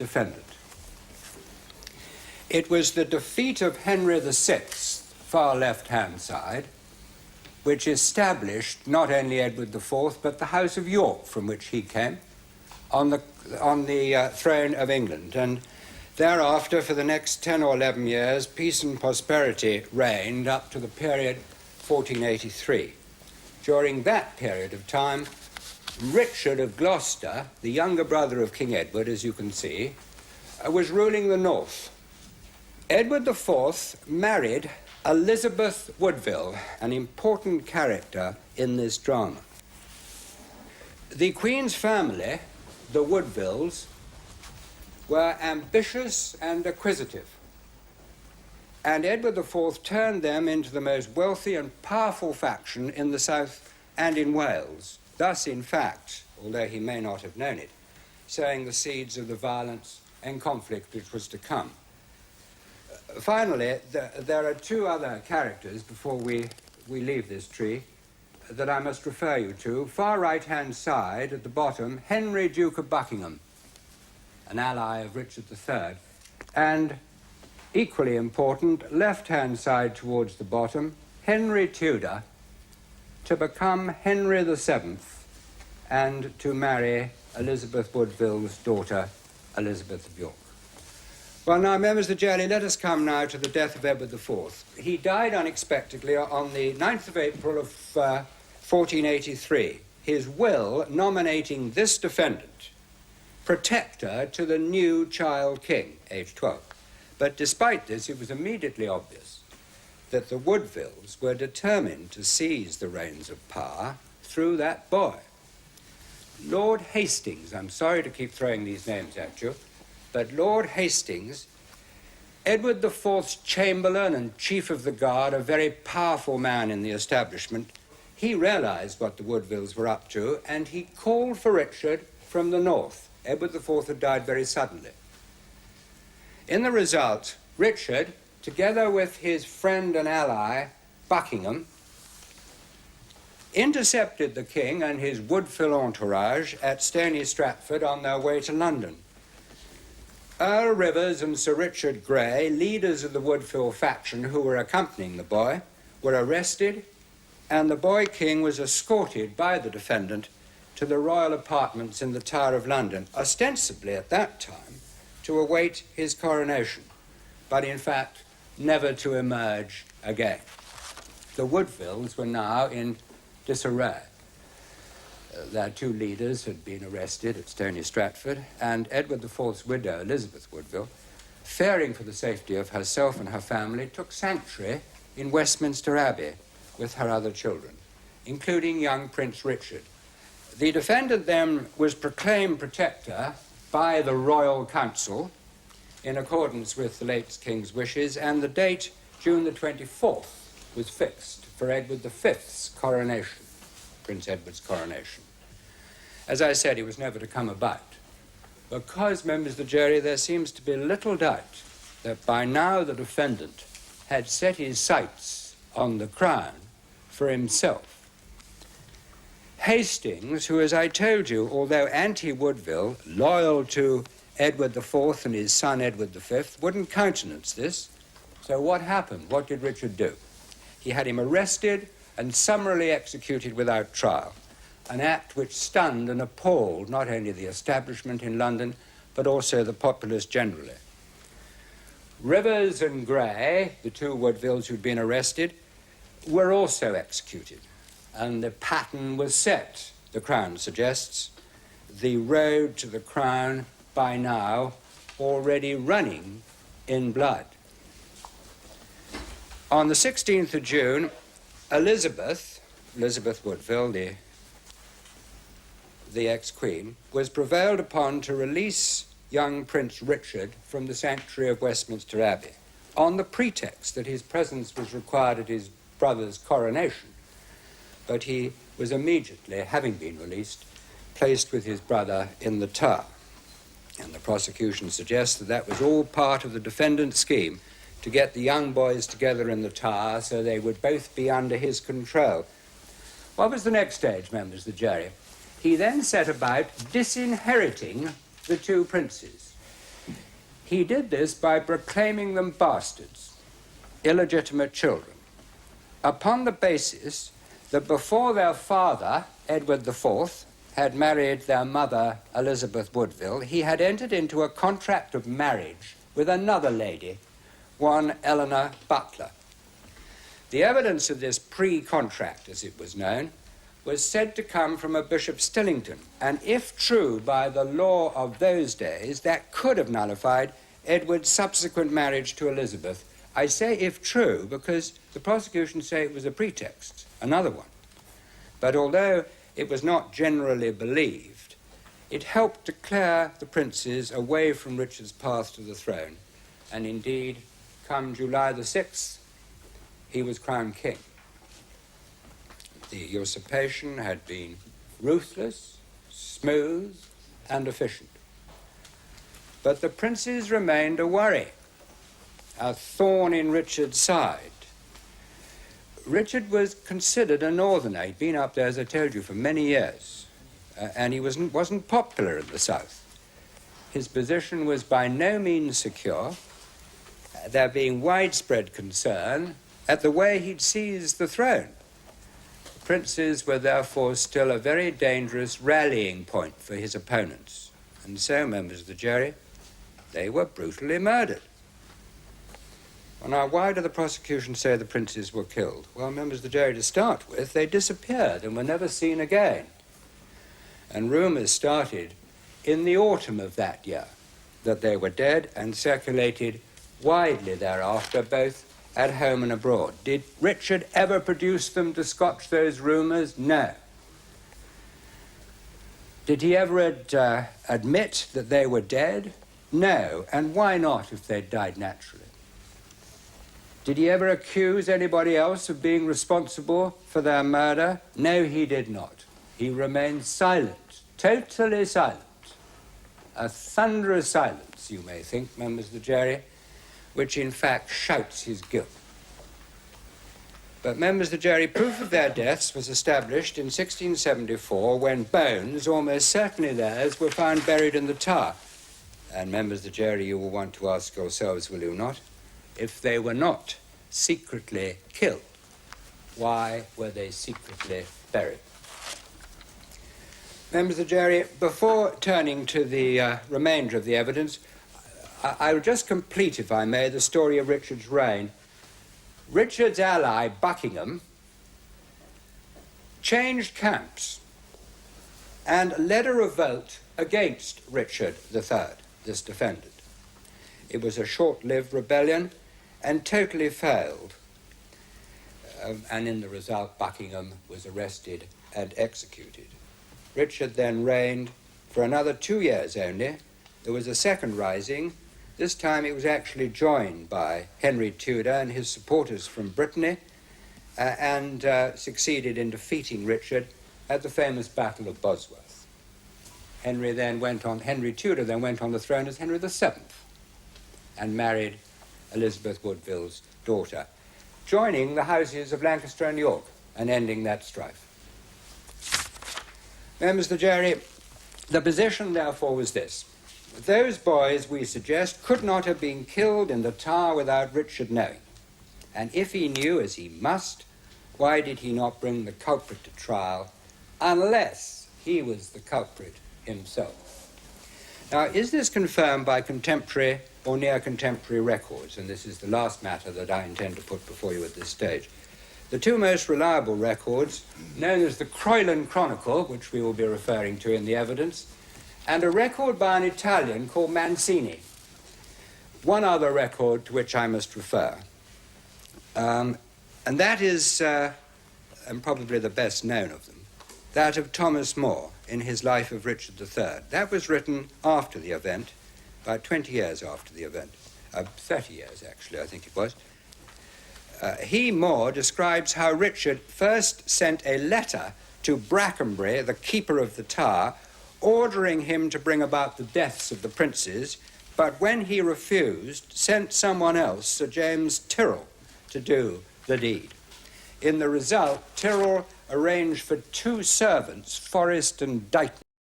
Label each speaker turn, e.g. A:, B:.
A: defendant. It was the defeat of Henry VI, far left-hand side, which established not only Edward IV, but the House of York, from which he came, on the throne of England. And thereafter, for the next 10 or 11 years, peace and prosperity reigned up to the period 1483. During that period of time, Richard of Gloucester, the younger brother of King Edward, as you can see, was ruling the north. Edward IV married Elizabeth Woodville, an important character in this drama. The Queen's family, the Woodvilles, were ambitious and acquisitive, and Edward IV turned them into the most wealthy and powerful faction in the south and in Wales, thus, in fact, although he may not have known it, sowing the seeds of the violence and conflict which was to come. Finally, there are two other characters, before we leave this tree, that I must refer you to. Far right-hand side, at the bottom, Henry, Duke of Buckingham, an ally of Richard III. And equally important, left-hand side towards the bottom, Henry Tudor, to become Henry VII and to marry Elizabeth Woodville's daughter, Elizabeth of York. Well, now, members of the jury, let us come now to the death of Edward IV. He died unexpectedly on the 9th of April of 1483. His will nominating this defendant protector to the new child king, aged 12. But despite this, it was immediately obvious that the Woodvilles were determined to seize the reins of power through that boy. Lord Hastings, I'm sorry to keep throwing these names at you, but Lord Hastings, Edward IV's chamberlain and chief of the guard, a very powerful man in the establishment, he realized what the Woodvilles were up to, and he called for Richard from the north. Edward IV had died very suddenly. In the result, Richard, together with his friend and ally, Buckingham, intercepted the king and his Woodville entourage at Stony Stratford on their way to London. Earl Rivers and Sir Richard Grey, leaders of the Woodville faction who were accompanying the boy, were arrested, and the boy king was escorted by the defendant to the royal apartments in the Tower of London, ostensibly at that time to await his coronation, but in fact never to emerge again. The Woodvilles were now in disarray. Their two leaders had been arrested at Stony Stratford, and Edward IV's widow, Elizabeth Woodville, fearing for the safety of herself and her family, took sanctuary in Westminster Abbey with her other children, including young Prince Richard. The defendant then was proclaimed protector by the Royal Council in accordance with the late King's wishes, and the date, June the 24th, was fixed for Edward V's coronation, Prince Edward's coronation. As I said, he was never to come about, because, members of the jury, there seems to be little doubt that by now the defendant had set his sights on the crown for himself. Hastings, who, as I told you, although anti-Woodville, loyal to Edward IV and his son Edward V, wouldn't countenance this. So what happened? What did Richard do? He had him arrested and summarily executed without trial, an act which stunned and appalled not only the establishment in London, but also the populace generally. Rivers and Grey, the two Woodvilles who'd been arrested, were also executed, and the pattern was set, the Crown suggests, the road to the crown by now already running in blood. On the 16th of June, Elizabeth Woodville, the ex-queen, was prevailed upon to release young Prince Richard from the sanctuary of Westminster Abbey on the pretext that his presence was required at his brother's coronation. But he was immediately, having been released, placed with his brother in the Tower. And the prosecution suggests that that was all part of the defendant's scheme to get the young boys together in the Tower so they would both be under his control. What was the next stage, members of the jury? He then set about disinheriting the two princes. He did this by proclaiming them bastards, illegitimate children, upon the basis that before their father, Edward IV, had married their mother, Elizabeth Woodville, he had entered into a contract of marriage with another lady, one Eleanor Butler. The evidence of this pre-contract, as it was known, was said to come from a Bishop Stillington, and if true by the law of those days, that could have nullified Edward's subsequent marriage to Elizabeth. I say if true because the prosecution say it was a pretext, another one. But although it was not generally believed, it helped to clear the princes away from Richard's path to the throne, and indeed, come July the 6th, he was crowned king. The usurpation had been ruthless, smooth, and efficient. But the princes remained a worry, a thorn in Richard's side. Richard was considered a northerner. He'd been up there, as I told you, for many years, and he wasn't popular in the south. His position was by no means secure, there being widespread concern at the way he'd seized the throne. The princes were therefore still a very dangerous rallying point for his opponents, and so, members of the jury, they were brutally murdered. Well, now, why did the prosecution say the princes were killed? Well, members of the jury, to start with, they disappeared and were never seen again. And rumours started in the autumn of that year that they were dead and circulated widely thereafter, both at home and abroad. Did Richard ever produce them to scotch those rumours? No. Did he ever admit that they were dead? No. And why not if they'd died naturally? Did he ever accuse anybody else of being responsible for their murder? No, he did not. He remained silent, totally silent. A thunderous silence, you may think, members of the jury, which in fact shouts his guilt. But, members of the jury, proof of their deaths was established in 1674 when bones, almost certainly theirs, were found buried in the Tower. And, members of the jury, you will want to ask yourselves, will you not, if they were not secretly killed, why were they secretly buried? Members of the jury, before turning to the remainder of the evidence, I will just complete, if I may, the story of Richard's reign. Richard's ally, Buckingham, changed camps and led a revolt against Richard III, this defendant. It was a short-lived rebellion and totally failed. And in the result, Buckingham was arrested and executed. Richard then reigned for another 2 years only. There was a second rising. This time it was actually joined by Henry Tudor and his supporters from Brittany and succeeded in defeating Richard at the famous Battle of Bosworth. Henry Tudor then went on the throne as Henry VII and married Elizabeth Woodville's daughter, joining the houses of Lancaster and York and ending that strife. Members of the jury, the position therefore was this. Those boys, we suggest, could not have been killed in the Tower without Richard knowing. And if he knew, as he must, why did he not bring the culprit to trial unless he was the culprit himself? Now, is this confirmed by contemporary or near-contemporary records? And this is the last matter that I intend to put before you at this stage. The two most reliable records, known as the Croyland Chronicle, which we will be referring to in the evidence, and a record by an Italian called Mancini. One other record to which I must refer, and that is, and probably the best known of them, that of Thomas More in his Life of Richard III. That was written after the event, about 20 years after the event, 30 years actually, I think it was. More describes how Richard first sent a letter to Brackenbury, the keeper of the Tower, ordering him to bring about the deaths of the princes, but when he refused, sent someone else, Sir James Tyrrell, to do the deed. In the result, Tyrrell arranged for two servants, Forrest and Dighton,